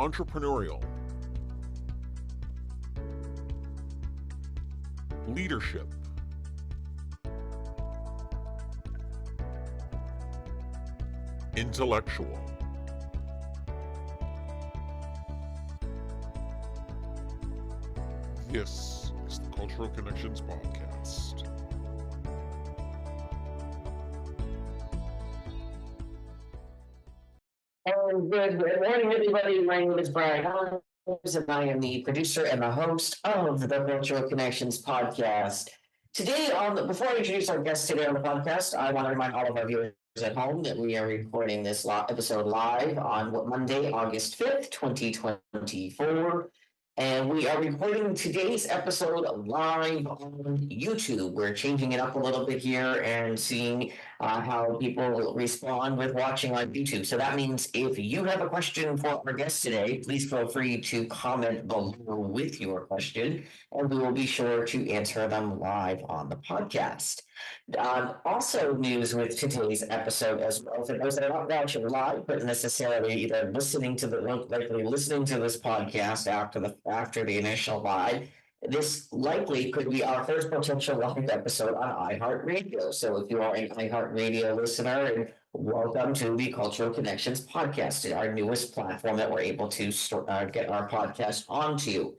entrepreneurial, leadership, intellectual. This is the Cultural Connections Podcast. Good morning, everybody. My name is Brian Holmes, and I am the producer and the host of the Cultural Connections Podcast. Today, before I introduce our guest today on the podcast, I want to remind all of our viewers at home that we are recording this episode live on Monday, August 5th, 2024. And we are recording today's episode live on YouTube. We're changing it up a little bit here and seeing how people respond with watching on YouTube. So that means if you have a question for our guest today, please feel free to comment below with your question, and we will be sure to answer them live on the podcast. Also, news with today's episode as well. For those that are not watching live, but necessarily either likely listening to this podcast after the initial live, this likely could be our first potential live episode on iHeartRadio. So if you are an iHeartRadio listener, and welcome to the Cultural Connections Podcast, our newest platform that we're able to get our podcast onto.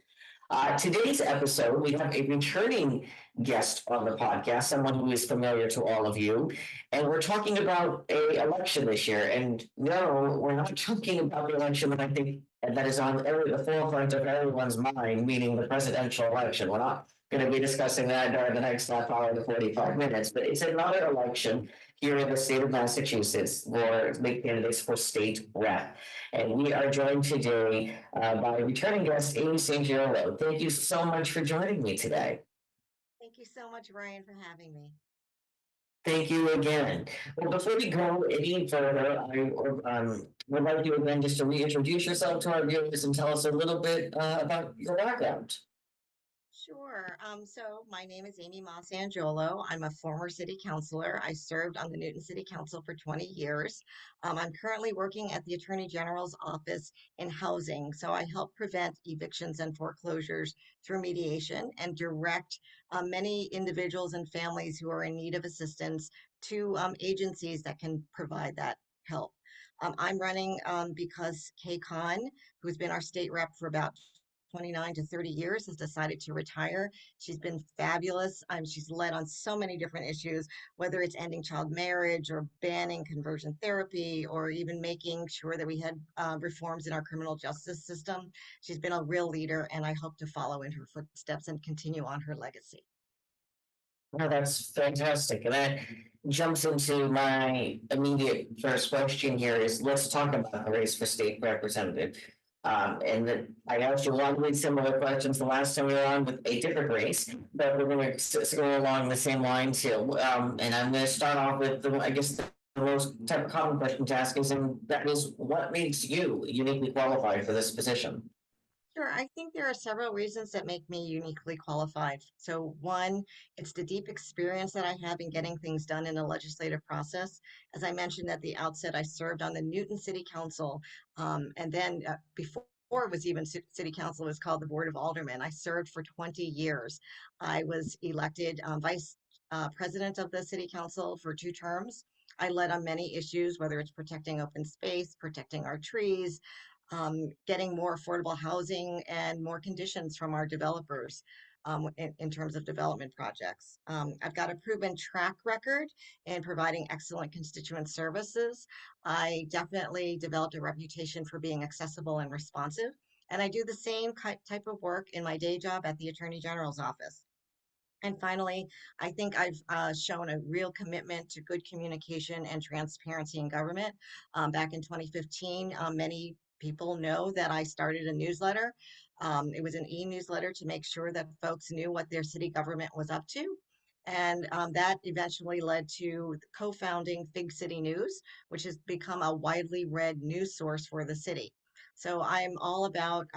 Today's episode, we have a returning guest on the podcast, someone who is familiar to all of you, and we're talking about an election this year. And no, we're not talking about the election that I think that is on the forefront of everyone's mind, meaning the presidential election. We're not going to be discussing that during the next half hour to 45 minutes, but it's another election here in the state of Massachusetts for the candidates for state rep. And we are joined today by returning guest Amy Sangiolo. Thank you so much for joining me today. Thank you so much, Ryan, for having me. Thank you again. Well, before we go any further, I would like you again just to reintroduce yourself to our viewers and tell us a little bit about your background. Sure. So my name is Amy Mah Sangiolo. I'm a former city councilor. I served on the Newton City Council for 20 years. I'm currently working at the Attorney General's office in housing. So I help prevent evictions and foreclosures through mediation and direct many individuals and families who are in need of assistance to agencies that can provide that help. I'm running because Kay Khan, who's been our state rep for about 29 to 30 years, has decided to retire. She's been fabulous. She's led on so many different issues, whether it's ending child marriage or banning conversion therapy, or even making sure that we had reforms in our criminal justice system. She's been a real leader, and I hope to follow in her footsteps and continue on her legacy. Well, that's fantastic. And that jumps into my immediate first question here is let's talk about the race for state representative. I asked you one really similar questions the last time we were on with a different race, but we're going to go along the same lines here. And I'm going to start off with the most type of common question to ask is, and that is, what makes you uniquely qualified for this position? Sure. I think there are several reasons that make me uniquely qualified. So, one, it's the deep experience that I have in getting things done in the legislative process. As I mentioned at the outset, I served on the Newton City Council, and then before it was even City Council, it was called the Board of Aldermen. I served for 20 years. I was elected vice president of the City Council for 2 terms. I led on many issues, whether it's protecting open space, protecting our trees, getting more affordable housing and more conditions from our developers in terms of development projects. I've got a proven track record in providing excellent constituent services. I definitely developed a reputation for being accessible and responsive. And I do the same type of work in my day job at the Attorney General's office. And finally, I think I've shown a real commitment to good communication and transparency in government. Back in 2015, many people know that I started a newsletter. It was an e-newsletter to make sure that folks knew what their city government was up to. And that eventually led to co-founding Fig City News, which has become a widely read news source for the city. So I'm all about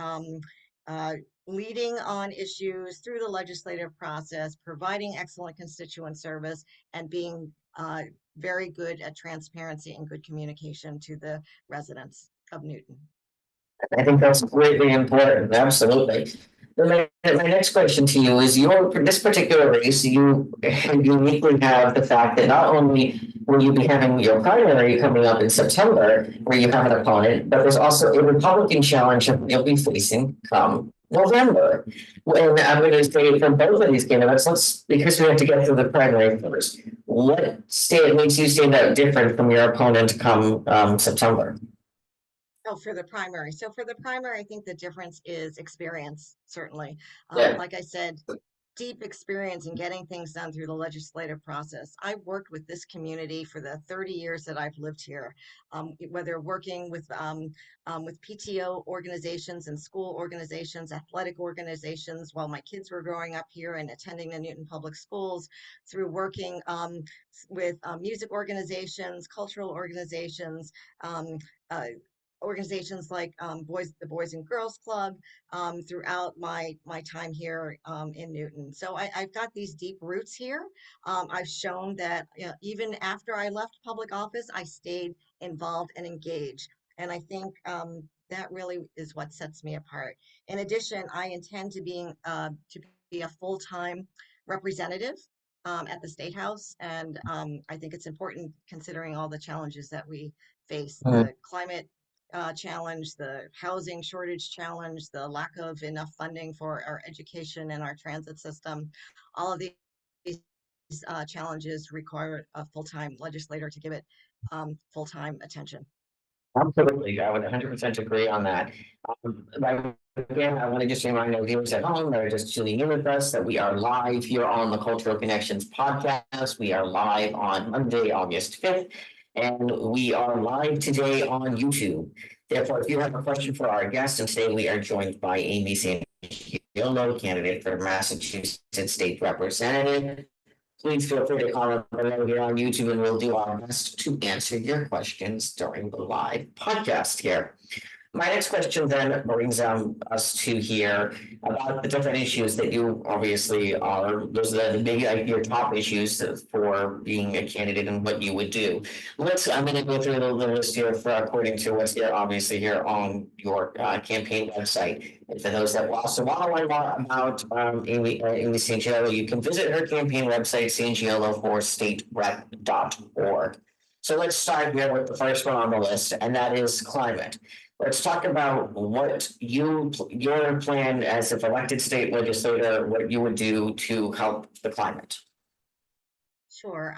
uh, leading on issues through the legislative process, providing excellent constituent service, and being very good at transparency and good communication to the residents of Newton. I think that's greatly important, absolutely. My next question to you is for this particular race, you uniquely have the fact that not only will you be having your primary coming up in September, where you have an opponent, but there's also a Republican challenge that you'll be facing come November. When I'm going to say from both of these candidates, because we have to get through the primary first, what makes you stand out different from your opponent come September? Oh, for the primary. So for the primary, I think the difference is experience, certainly. Yeah. Like I said, deep experience in getting things done through the legislative process. I've worked with this community for the 30 years that I've lived here, whether working with PTO organizations and school organizations, athletic organizations, while my kids were growing up here and attending the Newton Public Schools, through working with music organizations, cultural organizations, um, uh, organizations like the Boys and Girls Club, throughout my time here in Newton. So I've got these deep roots here. I've shown that even after I left public office, I stayed involved and engaged. And I think that really is what sets me apart. In addition, I intend to be a full-time representative at the State House. And I think it's important considering all the challenges that we face, the climate challenge, the housing shortage challenge, the lack of enough funding for our education and our transit system. All of these challenges require a full-time legislator to give it full-time attention. Absolutely, I would 100% agree on that. Again, I want to just remind our viewers at home that are just tuning in with us that we are live here on the Cultural Connections podcast. We are live on Monday, August 5th, and we are live today on YouTube. Therefore, if you have a question for our guest, and today we are joined by Amy Sangiolo, candidate for Massachusetts State Representative. Please feel free to comment below here on YouTube and we'll do our best to answer your questions during the live podcast here. My next question then brings us to hear about the different issues that you obviously those are the big, your top issues for being a candidate and what you would do. I'm going to go through the list here according to what's here, obviously here on your campaign website. And for those that also want to learn more about Amy Sangiolo, you can visit her campaign website, sangiolo4staterep.org. So let's start here with the first one on the list, and that is climate. Let's talk about what your plan as if elected state legislator, what you would do to help the climate. Sure.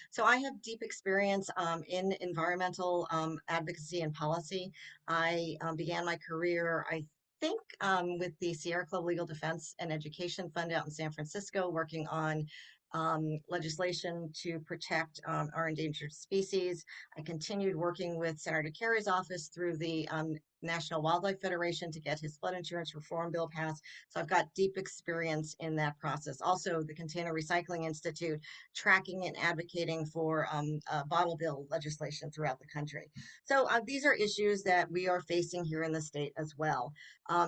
So I have deep experience in environmental advocacy and policy. I began my career, I think, with the Sierra Club Legal Defense and Education Fund out in San Francisco, working on legislation to protect our endangered species. I continued working with Senator Kerry's office through the National Wildlife Federation to get his flood insurance reform bill passed. So I've got deep experience in that process. Also, the Container Recycling Institute, tracking and advocating for bottle bill legislation throughout the country. So these are issues that we are facing here in the state as well.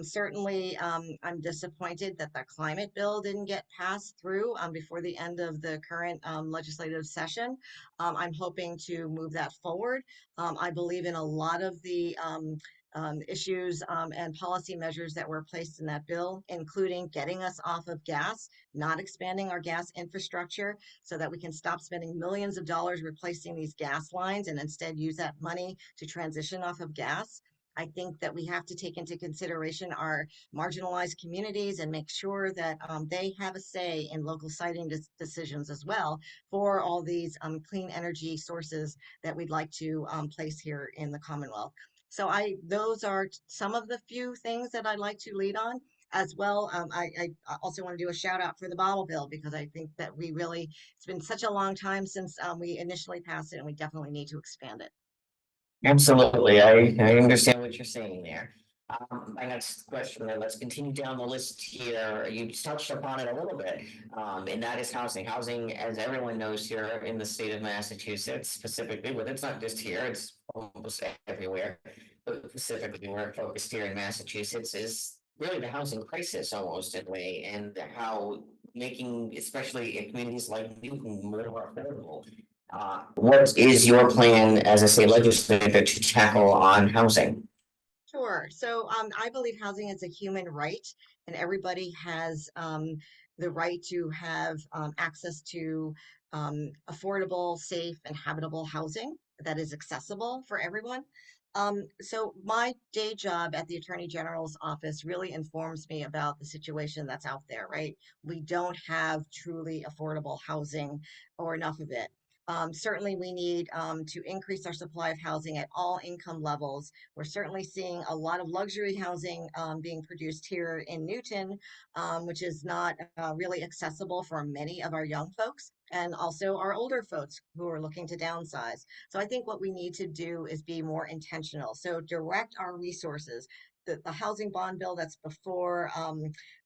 Certainly, I'm disappointed that the climate bill didn't get passed through before the end of the current legislative session. I'm hoping to move that forward. I believe in a lot of the issues and policy measures that were placed in that bill, including getting us off of gas, not expanding our gas infrastructure so that we can stop spending millions of dollars replacing these gas lines and instead use that money to transition off of gas. I think that we have to take into consideration our marginalized communities and make sure that they have a say in local siting decisions as well for all these clean energy sources that we'd like to place here in the Commonwealth. So those are some of the few things that I'd like to lead on as well. I also want to do a shout out for the bottle bill because I think that it's been such a long time since we initially passed it and we definitely need to expand it. Absolutely, I understand what you're saying there. My next question, then let's continue down the list here. You touched upon it a little bit, and that is housing. Housing, as everyone knows here in the state of Massachusetts, specifically, but it's not just here, it's almost everywhere. But specifically, we're focused here in Massachusetts is really the housing crisis almost in a way, and how making, especially in communities like Newton, more affordable. What is your plan as a state legislator to tackle on housing? Sure. So I believe housing is a human right, and everybody has the right to have access to affordable, safe, and habitable housing that is accessible for everyone. So my day job at the Attorney General's office really informs me about the situation that's out there, right? We don't have truly affordable housing or enough of it. Certainly, we need to increase our supply of housing at all income levels. We're certainly seeing a lot of luxury housing being produced here in Newton, which is not really accessible for many of our young folks and also our older folks who are looking to downsize. So I think what we need to do is be more intentional. So direct our resources. The housing bond bill that's before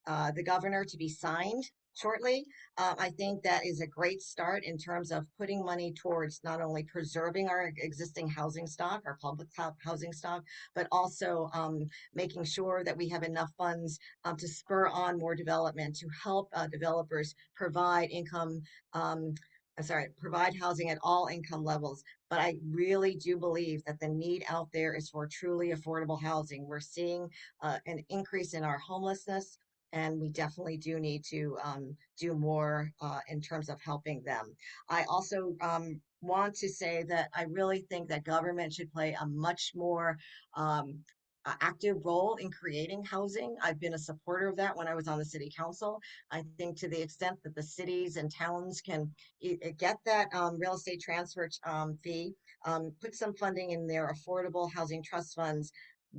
the governor to be signed shortly. I think that is a great start in terms of putting money towards not only preserving our existing housing stock, our public housing stock, but also making sure that we have enough funds to spur on more development, to help developers provide provide housing at all income levels. But I really do believe that the need out there is for truly affordable housing. We're seeing an increase in our homelessness, and we definitely do need to do more in terms of helping them. I also want to say that I really think that government should play a much more um, active role in creating housing. I've been a supporter of that when I was on the city council. I think to the extent that the cities and towns can get that real estate transfer fee, put some funding in their affordable housing trust funds,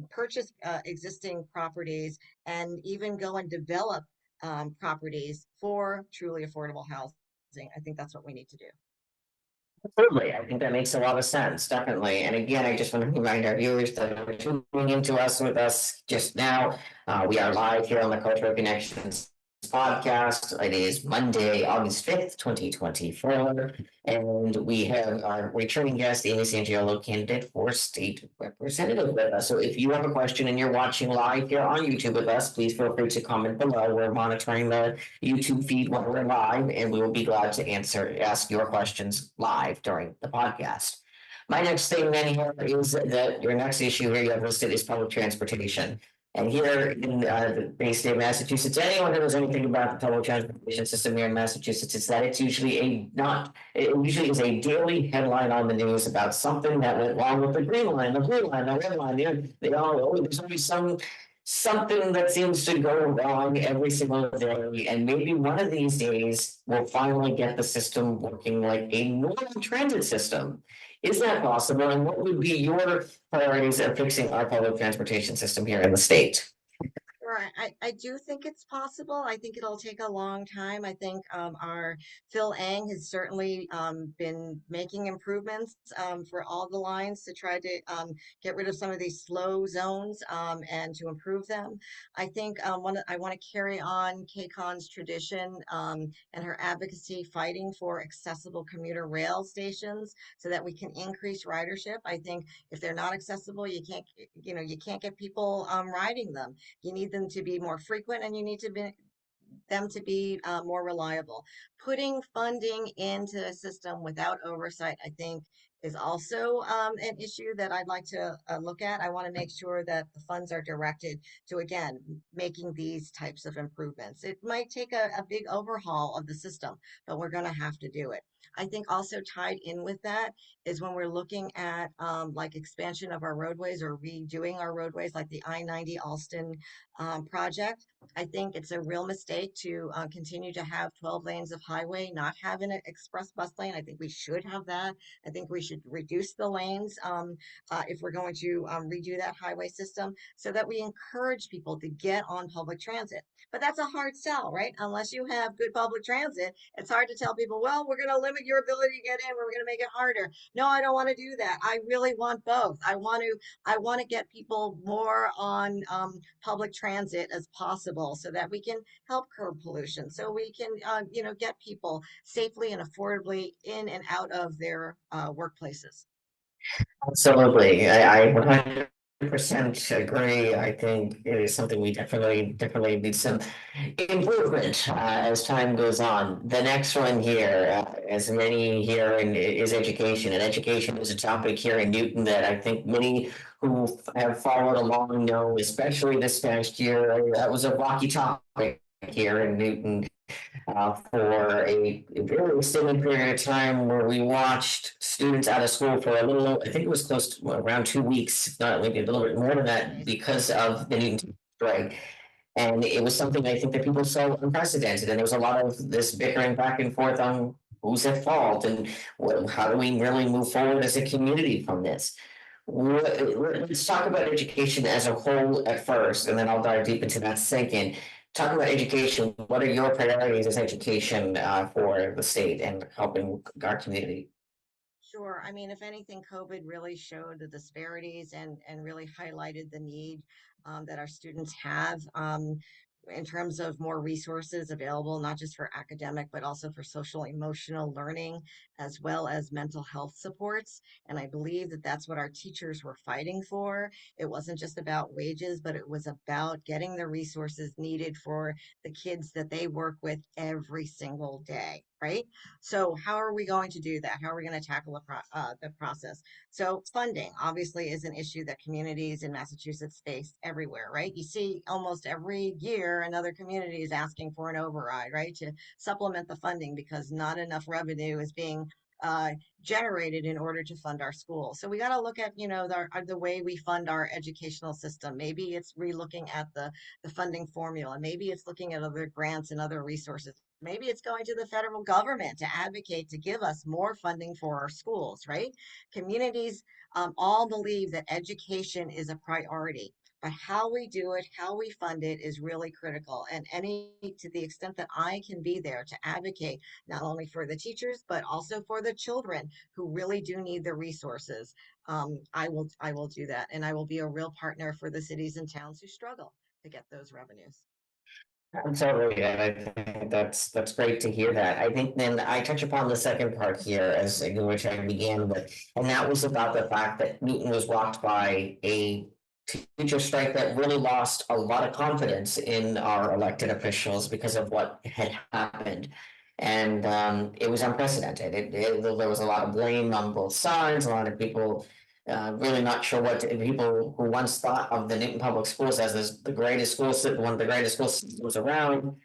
purchase existing properties, and even go and develop properties for truly affordable housing. I think that's what we need to do. Absolutely, I think that makes a lot of sense, definitely. And again, I just want to remind our viewers that are tuning into us with us just now. We are live here on the Cultural Connections podcast. It is Monday, August 5th, 2024. And we have our returning guest, Amy Sangiolo, candidate for state representative with us. So if you have a question and you're watching live here on YouTube with us, please feel free to comment below. We're monitoring the YouTube feed when we're live, and we will be glad to ask your questions live during the podcast. My next thing then here is that your next issue here you have listed is public transportation. And here in the great state of Massachusetts, anyone who knows anything about the public transportation system here in Massachusetts, it's that it's usually it usually is a daily headline on the news about something that went wrong with the green line, the blue line, the red line. There's always something that seems to go wrong every single day, and maybe one of these days we'll finally get the system working like a normal transit system. Is that possible? And what would be your priorities of fixing our public transportation system here in the state? Right. I do think it's possible. I think it'll take a long time. I think our Phil Ang has certainly been making improvements for all the lines to try to get rid of some of these slow zones and to improve them. I think I want to carry on KCON's tradition and her advocacy fighting for accessible commuter rail stations so that we can increase ridership. I think if they're not accessible, you can't get people riding them. You need them to be more frequent, and you need them to be more reliable. Putting funding into a system without oversight, I think, is also an issue that I'd like to look at. I want to make sure that the funds are directed to, again, making these types of improvements. It might take a big overhaul of the system, but we're going to have to do it. I think also tied in with that is when we're looking at like expansion of our roadways or redoing our roadways, like the I-90 Alston project. I think it's a real mistake to continue to have 12 lanes of highway, not have an express bus lane. I think we should have that. I think we should reduce the lanes if we're going to redo that highway system so that we encourage people to get on public transit. But that's a hard sell, right? Unless you have good public transit, it's hard to tell people, well, we're going to limit your ability to get in. We're going to make it harder. No, I don't want to do that. I really want both. I want to get people more on public transit as possible so that we can help curb pollution, so we can, get people safely and affordably in and out of their workplaces. Absolutely. I 100% agree. I think it is something we definitely need some improvement as time goes on. The next one here, as many here is education, and education is a topic here in Newton that I think many who have followed along know, especially this past year, that was a rocky topic here in Newton for a very extended period of time where we watched students out of school for a little, I think it was close to around 2 weeks, if not maybe a little bit more than that, because of the Newton strike. And it was something I think that people saw unprecedented, and there was a lot of this bickering back and forth on who's at fault and how do we really move forward as a community from this. Let's talk about education as a whole at first, and then I'll dive deep into that second. Talk about education. What are your priorities as education for the state and helping our community? Sure. I mean, if anything, COVID really showed the disparities and really highlighted the need that our students have in terms of more resources available, not just for academic, but also for social emotional learning, as well as mental health supports. And I believe that that's what our teachers were fighting for. It wasn't just about wages, but it was about getting the resources needed for the kids that they work with every single day, right? So how are we going to do that? How are we going to tackle the process? So funding obviously is an issue that communities in Massachusetts face everywhere, right? You see almost every year another community is asking for an override, right? To supplement the funding because not enough revenue is being uh, generated in order to fund our schools. So we got to look at, the way we fund our educational system. Maybe it's relooking at the funding formula. Maybe it's looking at other grants and other resources. Maybe it's going to the federal government to advocate to give us more funding for our schools, right? Communities all believe that education is a priority, but how we do it, how we fund it is really critical. And to the extent that I can be there to advocate not only for the teachers, but also for the children who really do need the resources, I will do that. And I will be a real partner for the cities and towns who struggle to get those revenues. Absolutely, and I think that's great to hear that. I think then I touch upon the second part here as in which I began with, and that was about the fact that Newton was rocked by a teacher strike that really lost a lot of confidence in our elected officials because of what had happened. And it was unprecedented. There was a lot of blame on both sides, a lot of people really not sure people who once thought of the Newton Public Schools as the greatest one of the greatest school systems around,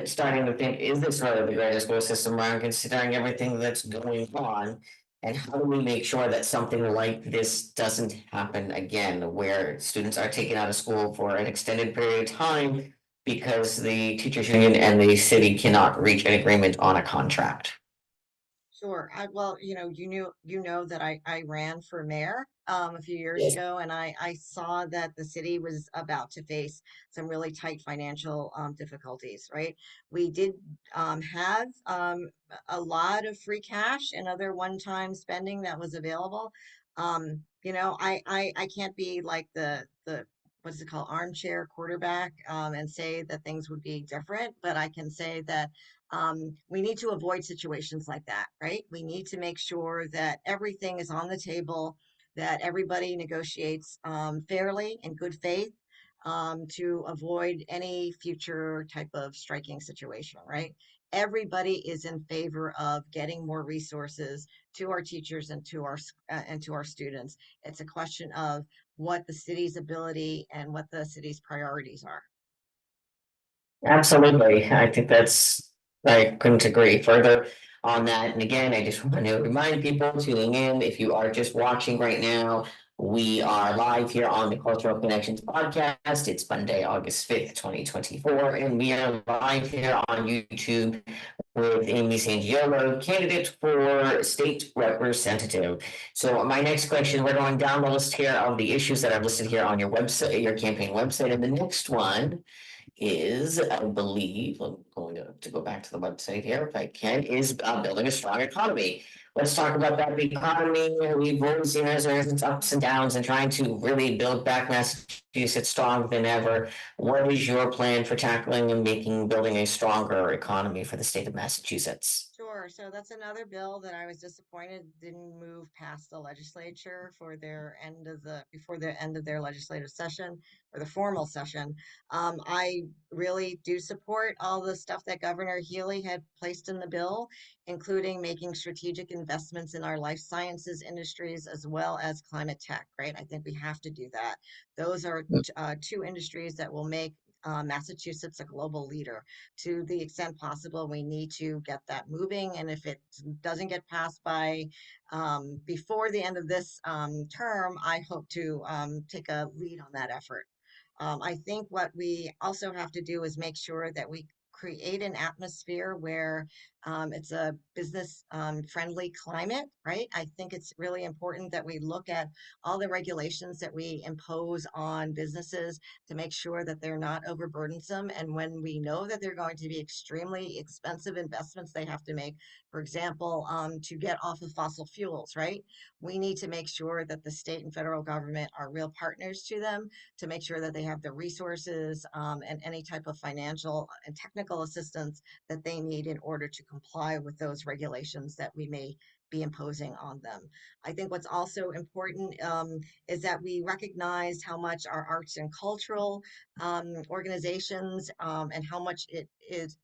starting to think, is this really the greatest school system around, considering everything that's going on? And how do we make sure that something like this doesn't happen again, where students are taken out of school for an extended period of time because the teachers union and the city cannot reach an agreement on a contract? Sure. Well, you know that I ran for mayor a few years Yes. ago, and I saw that the city was about to face some really tight financial difficulties, right? We did have a lot of free cash and other one-time spending that was available. I can't be like the what is it called, armchair quarterback, and say that things would be different, but I can say that we need to avoid situations like that, right? We need to make sure that everything is on the table, that everybody negotiates fairly in good faith to avoid any future type of striking situation, right? Everybody is in favor of getting more resources to our teachers and to our students. It's a question of what the city's ability and what the city's priorities are. Absolutely. I couldn't agree further on that. And again, I just want to remind people tuning in, if you are just watching right now, we are live here on the Cultural Connections podcast. It's Monday, August 5th, 2024, and we are live here on YouTube with Amy Sangiolo, candidate for state representative. So my next question, we're going down the list here of the issues that are listed here on your website, your campaign website, and the next one is, I believe, I'm going to go back to the website here if I can, is building a strong economy. Let's talk about that economy. We've always seen as its ups and downs and trying to really build back Massachusetts stronger than ever. What is your plan for tackling and building a stronger economy for the state of Massachusetts? Sure. Sure. So that's another bill that I was disappointed didn't move past the legislature for their end of the before the end of their legislative session or the formal session. I really do support all the stuff that Governor Healy had placed in the bill, including making strategic investments in our life sciences industries as well as climate tech, right? I think we have to do that. Those are two industries that will make Massachusetts a global leader. To the extent possible, we need to get that moving. And if it doesn't get passed by before the end of this term, I hope to take a lead on that effort. I think what we also have to do is make sure that we create an atmosphere where it's a business friendly climate, right? I think it's really important that we look at all the regulations that we impose on businesses to make sure that they're not overburdensome. And when we know that they're going to be extremely expensive investments they have to make, for example, to get off of fossil fuels, right? We need to make sure that the state and federal government are real partners to them to make sure that they have the resources and any type of financial and technical assistance that they need in order to comply with those regulations that we may be imposing on them. I think what's also important is that we recognize how much our arts and cultural organizations and how much it is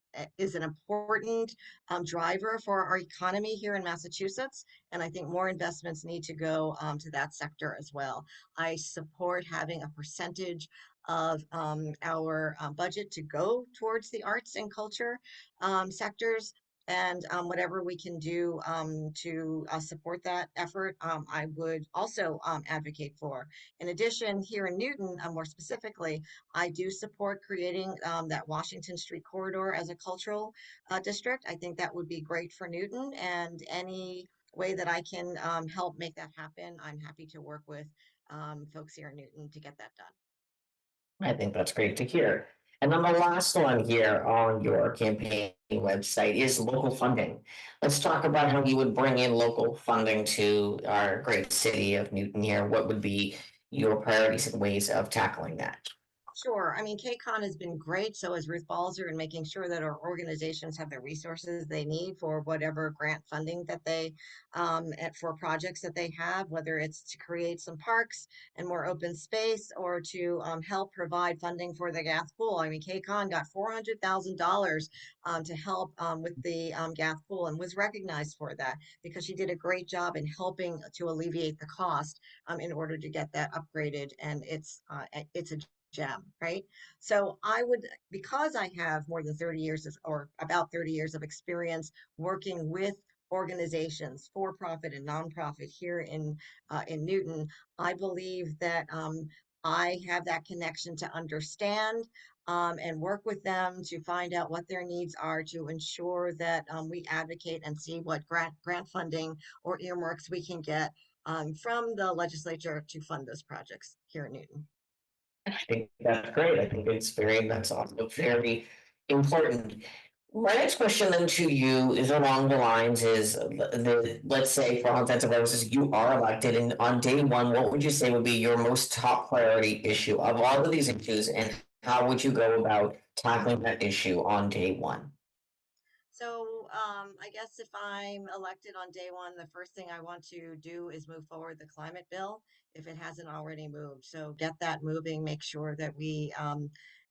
an important driver for our economy here in Massachusetts. And I think more investments need to go to that sector as well. I support having a percentage of our budget to go towards the arts and culture sectors. And whatever we can do to support that effort, I would also advocate for. In addition, here in Newton, more specifically, I do support creating that Washington Street corridor as a cultural district. I think that would be great for Newton, and any way that I can help make that happen, I'm happy to work with folks here in Newton to get that done. I think that's great to hear. And then the last one here on your campaign website is local funding. Let's talk about how you would bring in local funding to our great city of Newton here. What would be your priorities and ways of tackling that? Sure. I mean, KCON has been great. So has Ruth Balzer in making sure that our organizations have the resources they need for whatever grant funding that they, for projects that they have, whether it's to create some parks and more open space or to help provide funding for the Gath Pool. I mean, KCON got $400,000 to help with the Gath Pool and was recognized for that because she did a great job in helping to alleviate the cost in order to get that upgraded. And it's a gem, right? So I would, because I have more than 30 years of, or about 30 years of experience working with organizations, for profit and nonprofit here in Newton, I believe that I have that connection to understand and work with them to find out what their needs are to ensure that we advocate and see what grant funding or earmarks we can get from the legislature to fund those projects here in Newton. I think that's great. I think that's also very important. My next question then to you is along the lines is let's say for all intents and purposes you are elected and on day one, what would you say would be your most top priority issue of all of these issues and how would you go about tackling that issue on day one? So, I guess if I'm elected on day one, the first thing I want to do is move forward the climate bill if it hasn't already moved. So get that moving, make sure that we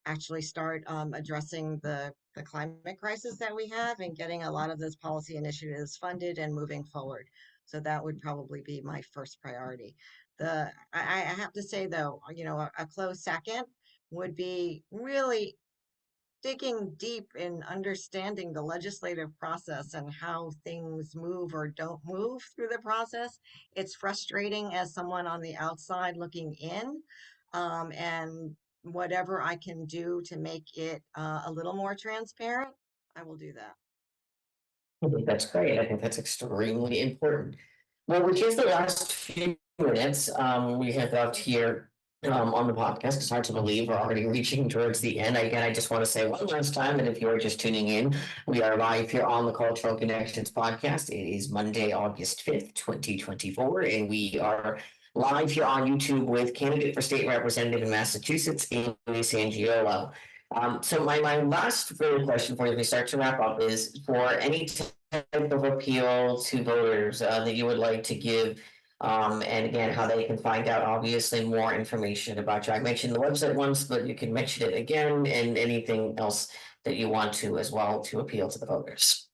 actually start addressing the climate crisis that we have and getting a lot of those policy initiatives funded and moving forward. So that would probably be my first priority. I have to say though, a close second would be really digging deep in understanding the legislative process and how things move or don't move through the process. It's frustrating as someone on the outside looking in. And whatever I can do to make it a little more transparent, I will do that. I think that's great. I think that's extremely important. Well, with just the last few minutes we have left here on the podcast, it's hard to believe we're already reaching towards the end. Again, I just want to say one last time, and if you're just tuning in, we are live here on the Cultural Connections podcast. It is Monday, August 5th, 2024, and we are live here on YouTube with candidate for state representative in Massachusetts, Amy Sangiolo. So my last further question for you as we start to wrap up is for any type of appeal to voters that you would like to give. And again, how they can find out obviously more information about you. I mentioned the website once, but you can mention it again and anything else that you want to as well to appeal to the voters.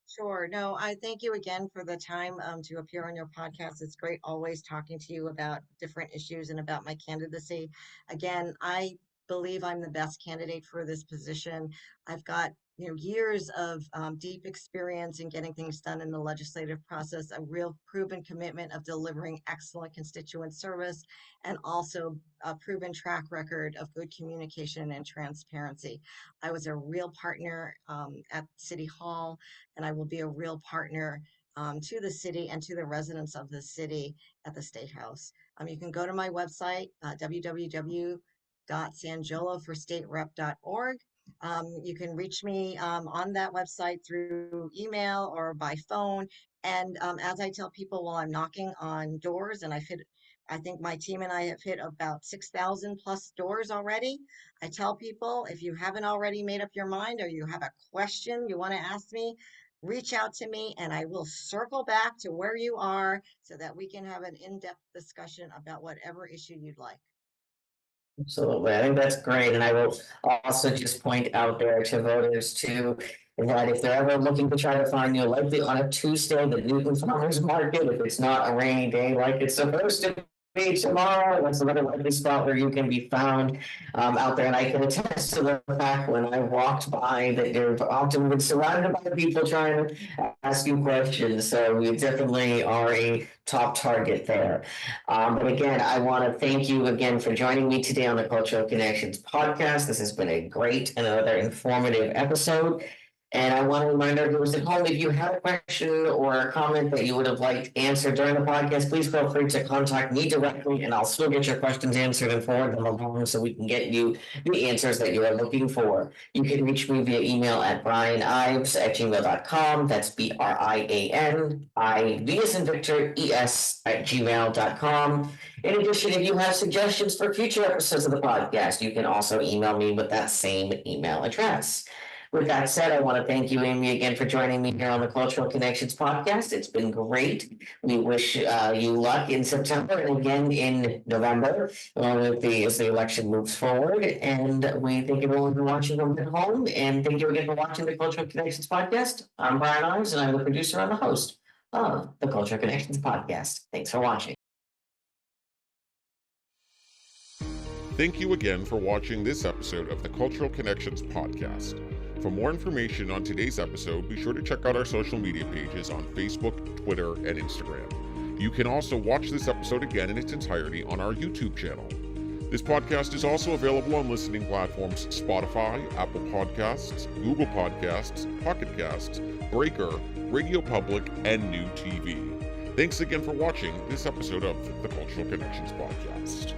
Sure. No, I thank you again for the time to appear on your podcast. It's great always talking to you about different issues and about my candidacy. Again, I believe I'm the best candidate for this position. I've got years of deep experience in getting things done in the legislative process, a real proven commitment of delivering excellent constituent service, and also a proven track record of good communication and transparency. I was a real partner at City Hall, and I will be a real partner to the city and to the residents of the city at the State House. You can go to my website, www.sangioloforstaterep.org. You can reach me on that website through email or by phone. And as I tell people while I'm knocking on doors, and I think my team and I have hit about 6,000 plus doors already. I tell people, if you haven't already made up your mind or you have a question you want to ask me, reach out to me and I will circle back to where you are so that we can have an in-depth discussion about whatever issue you'd like. Absolutely. I think that's great. And I will also just point out there to voters too, that if they're ever looking to try to find you, likely on a Tuesday, the Newton Farmers Market, if it's not a rainy day like it's supposed to be tomorrow, that's another likely spot where you can be found out there. And I can attest to the fact when I walked by that you're often been surrounded by people trying to ask you questions. So you definitely are a top target there. But again, I want to thank you again for joining me today on the Cultural Connections podcast. This has been a great and another informative episode. And I want to remind our viewers at home, if you have a question or a comment that you would have liked answered during the podcast, please feel free to contact me directly and I'll still get your questions answered and forward them along so we can get you the answers that you are looking for. You can reach me via email at brianives@gmail.com. That's BRIANIV as in Victor, ES@gmail.com. In addition, if you have suggestions for future episodes of the podcast, you can also email me with that same email address. With that said, I want to thank you, Amy, again for joining me here on the Cultural Connections podcast. It's been great. We wish you luck in September and again in November as the election moves forward. And we thank everyone for watching from at home. And thank you again for watching the Cultural Connections podcast. I'm Brian Ives, and I'm the producer and the host of the Cultural Connections podcast. Thanks for watching. Thank you again for watching this episode of the Cultural Connections podcast. For more information on today's episode, be sure to check out our social media pages on Facebook, Twitter, and Instagram. You can also watch this episode again in its entirety on our YouTube channel. This podcast is also available on listening platforms Spotify, Apple Podcasts, Google Podcasts, Pocket Casts, Breaker, Radio Public, and New TV. Thanks again for watching this episode of the Cultural Connections podcast.